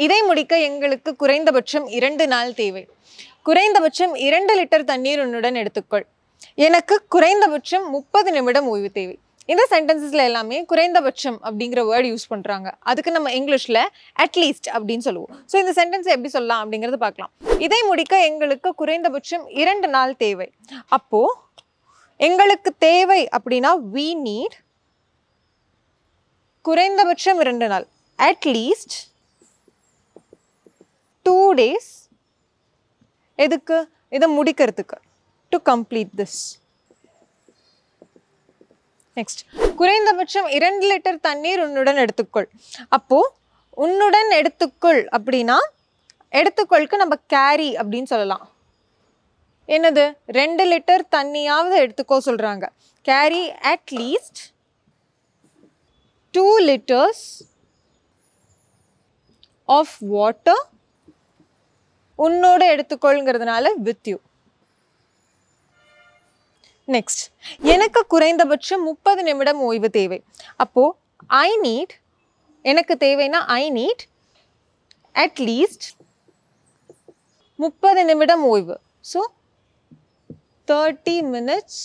இதை முடிக்க எங்களுக்கு குறைந்தபட்சம் 2 நாள் தேவை. குறைந்தபட்சம் 2 லிட்டர் தண்ணீர் உன்னுடன் எடுத்துக்கொள். எனக்கு குறைந்தபட்சம் 30 நிமிடம் ஓய்வு தேவை. இந்த சென்டென்சஸ்ல எல்லாமே குறைந்தபட்சம் அப்படிங்கிற வேர்ட் யூஸ் பண்றாங்க. அதுக்கு நம்ம இங்கிலீஷ்ல அட்லீஸ்ட் அப்படின்னு சொல்லுவோம். ஸோ இந்த சென்டென்ஸ் எப்படி சொல்லலாம் அப்படிங்கறத பார்க்கலாம். இதை முடிக்க எங்களுக்கு குறைந்தபட்சம் 2 நாள் தேவை. அப்போ எங்களுக்கு தேவை அப்படின்னா we need குறைந்தபட்சம் 2 நாள், அட்லீஸ்ட் 2 days. எதுக்கு? இதை முடிக்கிறதுக்கு, டு கம்ப்ளீட் திஸ். நெக்ஸ்ட், குறைந்தபட்சம் 2 லிட்டர் தண்ணீர் உன்னுடன் எடுத்துக்கொள். அப்போ உன்னுடன் எடுத்துக்கொள் அப்படின்னா எடுத்துக்கொள்க்கு நம்ம கேரி அப்படின்னு சொல்லலாம். என்னது? 2 லிட்டர் தண்ணியாவது எடுத்துக்கோ சொல்றாங்க. Carry at least 2 liters of water. உன்னோட எடுத்துக்கொள்ங்கிறதுனால with you. நெக்ஸ்ட், எனக்கு குறைந்தபட்சம் 30 நிமிடம் ஓய்வு தேவை. அப்போ I need, எனக்கு தேவைன்னா I need at least 30 நிமிடம் ஓய்வு. So 30 minutes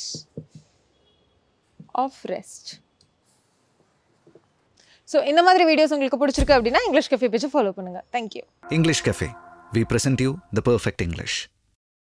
of rest. So இந்த மாதிரி வீடியோஸ் உங்களுக்கு பிடிச்சிருக்கு அப்படின்னா இங்கிலீஷ் கஃபே பேஜை ஃபாலோ பண்ணுங்க. Thank you. English Cafe. We present you the perfect English.